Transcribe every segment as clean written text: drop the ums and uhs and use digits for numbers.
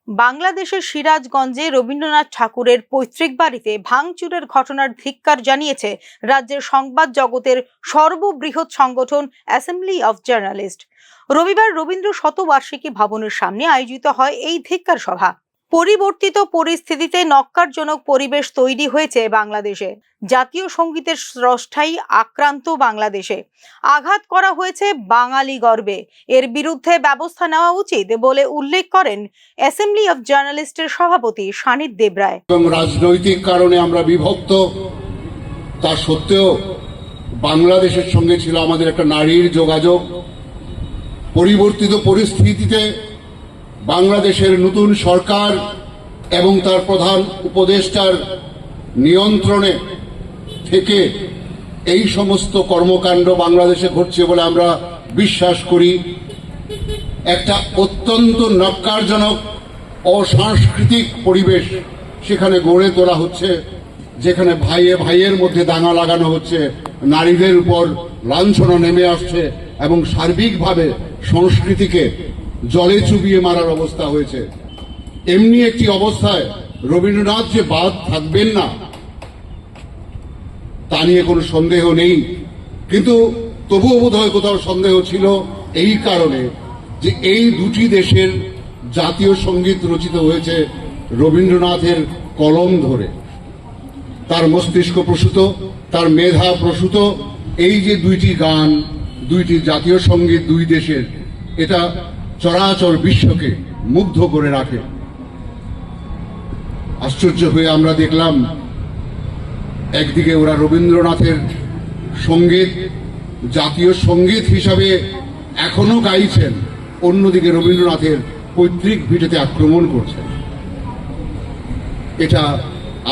বাংলাদেশের সিরাজগঞ্জে রবীন্দ্রনাথ ঠাকুরের পৈতৃক বাড়িতে ভাঙচুরের ঘটনার ধিক্কার জানিয়েছে রাজ্যের সংবাদ জগতের সর্ববৃহৎ সংগঠন অ্যাসেম্বলি অফ জার্নালিস্ট। রবিবার রবীন্দ্র শতবার্ষিকী ভবনের সামনে আয়োজিত হয় এই ধিক্কার সভা। পরিবর্তিত পরিস্থিতিতে ন্যক্কারজনক পরিবেশ তৈরি হয়েছে বাংলাদেশে। জাতীয় সঙ্গীতের স্রষ্টাই আক্রান্ত বাংলাদেশে আঘাত করা হয়েছে বাঙালি গর্বে, এর বিরুদ্ধে ব্যবস্থা নেওয়া উচিত বলে উল্লেখ করেন অ্যাসেম্বলি অফ জার্নালিস্টের সভাপতি সানিদ দেবরায়। এবং রাজনৈতিক কারণে আমরা বিভক্ত, তা সত্ত্বেও বাংলাদেশের সঙ্গে ছিল আমাদের একটা নারীর যোগাযোগ। পরিবর্তিত পরিস্থিতিতে বাংলাদেশের নতুন সরকার এবং তার প্রধান উপদেষ্টার নিয়ন্ত্রণে থেকে এই সমস্ত কর্মকাণ্ড বাংলাদেশে ঘটছে বলে আমরা বিশ্বাস করি। একটা অত্যন্ত ন্যক্কারজনক অসাংস্কৃতিক পরিবেশ সেখানে গড়ে তোলা হচ্ছে, যেখানে ভাইয়ে ভাইয়ের মধ্যে দাঙ্গা লাগানো হচ্ছে, নারীদের উপর লাঞ্ছনা নেমে আসছে এবং সার্বিকভাবে সংস্কৃতিকে জলে চুবিয়ে মারার অবস্থা হয়েছে। এমনি একটি অবস্থায় রবীন্দ্রনাথ যে বাদ থাকবেন না তা নিয়ে কোনো সন্দেহ নেই, কিন্তু তবুও বোধহয় কোথাও সন্দেহ ছিল এই কারণে যে এই দুটি দেশের জাতীয় সঙ্গীত রচিত হয়েছে রবীন্দ্রনাথের কলম ধরে। তার মস্তিষ্ক প্রসূত, তার মেধা প্রসূত এই যে দুইটি গান, দুইটি জাতীয় সঙ্গীত দুই দেশের, এটা চরাচর বিশ্বকে মুগ্ধ করে রাখে। আশ্চর্য হয়ে আমরা দেখলাম একদিকে ওরা রবীন্দ্রনাথের সঙ্গীত জাতীয় সঙ্গীত হিসাবে এখনো গাইছেন, অন্যদিকে রবীন্দ্রনাথের পৈতৃক ভিটেতে আক্রমণ করছেন। এটা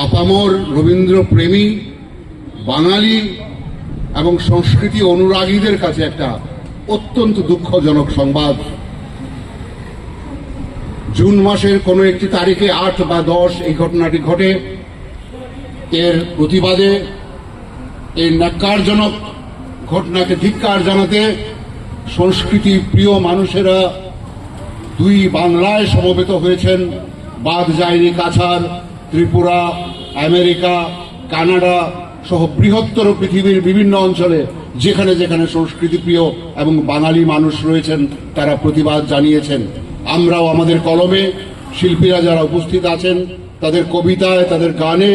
আপামর রবীন্দ্র প্রেমী বাঙালি এবং সংস্কৃতি অনুরাগীদের কাছে একটা অত্যন্ত দুঃখজনক সংবাদ। জুন মাসের কোনো একটি তারিখে 8 বা 10 এই ঘটনাটি ঘটে। এর প্রতিবাদে এই ন্যক্কারজনক ঘটনাকে ধিক্কার জানাতে সংস্কৃতি প্রিয় মানুষেরা দুই বাংলায় সমবেত হয়েছেন। বাদ যায়নি কাছাড়, ত্রিপুরা, আমেরিকা, কানাডা সহ বৃহত্তর পৃথিবীর বিভিন্ন অঞ্চলে যেখানে যেখানে সংস্কৃতি প্রিয় এবং বাঙালি মানুষ রয়েছেন তারা প্রতিবাদ জানিয়েছেন। আমরাও আমাদের কলমে শিল্পীরা যারা উপস্থিত আছেন তাদের কবিতায়, তাদের গানে,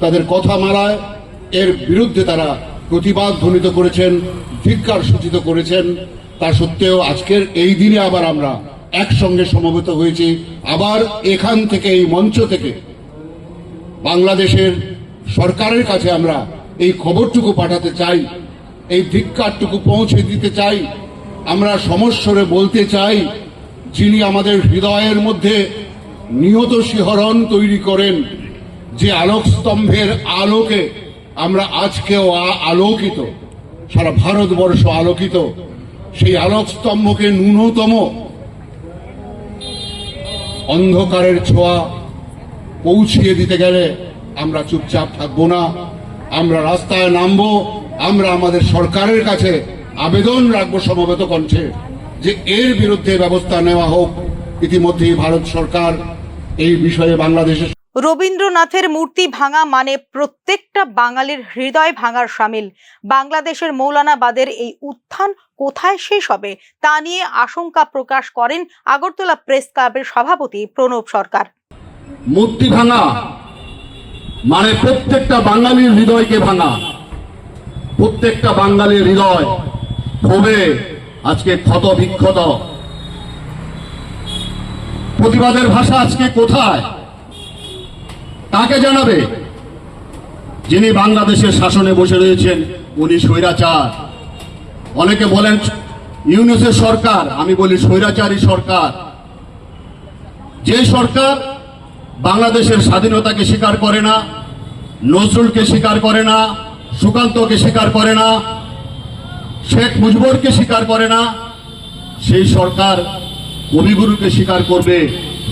তাদের কথামালায় এর বিরুদ্ধে তারা প্রতিবাদ ধ্বনিত করেছেন, ধিক্কার সূচিত করেছেন। তা সত্ত্বেও আজকের এই দিনে আবার আমরা একসঙ্গে সমবেত হয়েছি। আবার এখান থেকে, এই মঞ্চ থেকে বাংলাদেশের সরকারের কাছে আমরা এই খবরটুকু পাঠাতে চাই, এই ধিক্কারটুকু পৌঁছে দিতে চাই। আমরা সমস্বরে বলতে চাই, যিনি আমাদের হৃদয়ের মধ্যে নিহত শিহরণ তৈরি করেন, যে আলোকস্তম্ভের আলোকে আমরা আজকেও আলোকিত, সারা ভারতবর্ষ আলোকিত, সেই আলোকস্তম্ভকে ন্যূনতম অন্ধকারের ছোঁয়া পৌঁছিয়ে দিতে গেলে আমরা চুপচাপ থাকবো না, আমরা রাস্তায় নামবো। আমরা আমাদের সরকারের কাছে আবেদন রাখবো সমবেত কণ্ঠে যে এর বিরুদ্ধে ব্যবস্থা নেওয়া হোক। ইতিমধ্যেই ভারত সরকার এই বিষয়ে বাংলাদেশের রবীন্দ্রনাথের মূর্তি ভাঙা মানে প্রত্যেকটা বাঙালির হৃদয় ভাঙার শামিল। বাংলাদেশের মৌলানাবাদের এই উত্থান কোথায় শেষ হবে তা নিয়ে আশঙ্কা প্রকাশ করেন আগরতলা প্রেস ক্লাবের সভাপতি প্রণব সরকার। মূর্তি ভাঙা মানে প্রত্যেকটা বাঙালির হৃদয়কে ভাঙা, প্রত্যেকটা বাঙালির হৃদয় ক্ষোভে আজকে ক্ষত বিক্ষত। প্রতিবাদের ভাষা আজকে কোথায় তাকে জানাবে? যিনি বাংলাদেশের শাসনে বসে রয়েছেন উনি স্বৈরাচার। অনেকে বলেন ইউনূসের সরকার, আমি বলি স্বৈরাচারী সরকার। যে সরকার বাংলাদেশের স্বাধীনতাকে স্বীকার করে না, নজরুলকে স্বীকার করে না, সুকান্তকে স্বীকার করে না, শেখ মুজিবুরকে স্বীকার করে না, সেই সরকার কবিগুরুকে স্বীকার করবে,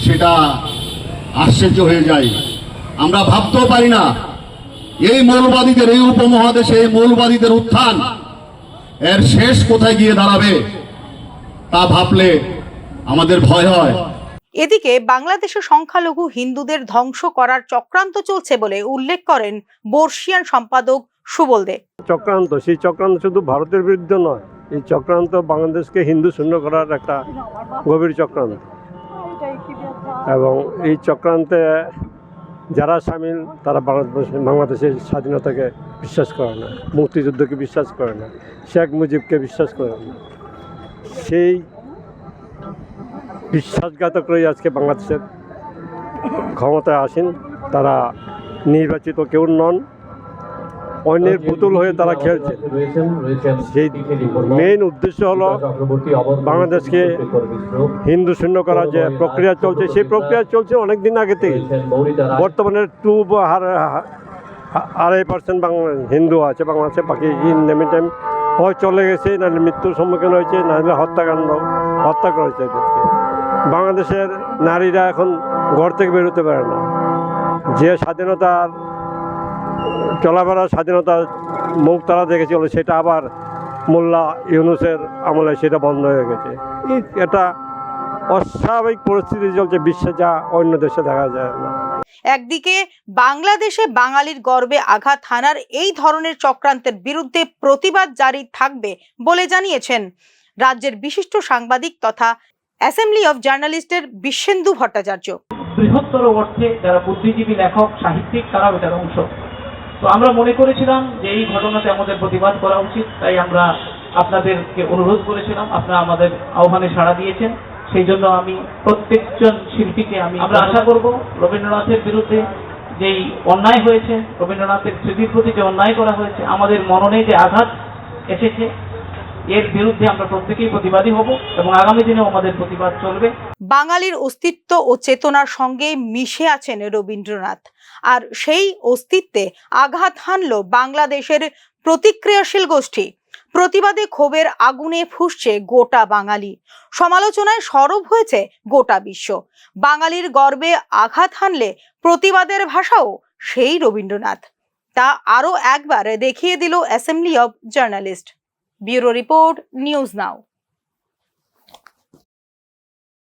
সেটা আশ্চর্য হয়ে যায়। আমরা ভাবতেও পারি না এই মৌলবাদীদের, এই উপমহাদেশে এই মৌলবাদীদের উত্থান এর শেষ কোথায় গিয়ে দাঁড়াবে তা ভাবলে আমাদের ভয় হয়। এদিকে বাংলাদেশে সংখ্যালঘু হিন্দুদের ধ্বংস করার চক্রান্ত চলছে বলে উল্লেখ করেন বর্ষিয়ান সম্পাদক সুবল দে। চক্রান্ত, সেই চক্রান্ত শুধু ভারতের বিরুদ্ধে নয়, এই চক্রান্ত বাংলাদেশকে হিন্দু শূন্য করার একটা গভীর চক্রান্ত। এবং এই চক্রান্তে যারা সামিল তারা বাংলাদেশের স্বাধীনতাকে বিশ্বাস করে না, মুক্তিযুদ্ধকে বিশ্বাস করে না, শেখ মুজিবকে বিশ্বাস করে না। সেই বিশ্বাসঘাতকরাই আজকে বাংলাদেশের ক্ষমতায় আসেন। তারা নির্বাচিত কেউ নন, অন্যের পুতুল হয়ে তারা খেলছে। সেই মেইন উদ্দেশ্য হলো বাংলাদেশকে হিন্দু শূন্য করার যে প্রক্রিয়া চলছে, সেই প্রক্রিয়া চলছে অনেক দিন আগে থেকে। বর্তমানে 2.5% বাংলা হিন্দু আছে বাংলাদেশে, বাকি ইন টাইম হয় চলে গেছে, নাহলে মৃত্যুর সম্মুখীন হয়েছে, নাহলে হত্যা করেছে এদেরকে। বাংলাদেশের নারীরা এখন ঘর থেকে বেরোতে পারে না। যে স্বাধীনতার চলাফেরার স্বাধীনতার মুখ তারা দেখেছিল, সেটা আবার মোল্লা ইউনূসের আমলে সেটা বন্ধ হয়ে গেছে। এটা অস্বাভাবিক পরিস্থিতি চলছে বিশ্বে, যা অন্য দেশে দেখা যায় না। একদিকে বাংলাদেশে বাঙালির গর্বে আঘাত হানার এই ধরনের চক্রান্তের বিরুদ্ধে প্রতিবাদ জারি থাকবে বলে জানিয়েছেন রাজ্যের বিশিষ্ট সাংবাদিক তথা অ্যাসেম্বলি অফ জার্নালিস্টের বিশ্বেন্দু ভট্টাচার্য। বৃহত্তর অর্থে যারা বুদ্ধিজীবী, লেখক, সাহিত্যিক, তারাও এটার অংশ। তো আমরা মনে করেছিলাম যে এই ঘটনাতে আমাদের প্রতিবাদ করা উচিত, তাই আমরা আপনাদেরকে অনুরোধ করেছিলাম, আপনারা আমাদের আহ্বানে সাড়া দিয়েছেন। সেই জন্য আমি প্রত্যেকজন শিল্পীকে আমরা আশা করব রবীন্দ্রনাথের বিরুদ্ধে যেই অন্যায় হয়েছে, রবীন্দ্রনাথের স্মৃতির প্রতি যে অন্যায় করা হয়েছে, আমাদের মননে যে আঘাত এসেছে, এর বিরুদ্ধে আমরা প্রত্যেকেই প্রতিবাদী হব এবং আগামী দিনেও আমাদের প্রতিবাদ চলবে। বাঙালির অস্তিত্ব ও চেতনার সঙ্গে মিশে আছেন রবীন্দ্রনাথ, আর সেই অস্তিত্বে আঘাত হানল বাংলাদেশের প্রতিক্রিয়াশীল গোষ্ঠী। প্রতিবাদে ক্ষোভের আগুনে ফুঁসছে গোটা বাঙালি, সমালোচনায় সরব হয়েছে গোটা বিশ্ব। বাঙালির গর্বে আঘাত হানলে প্রতিবাদের ভাষাও সেই রবীন্দ্রনাথ। তা আরো একবার দেখিয়ে দিল assembly of journalist. Bureau report, news now.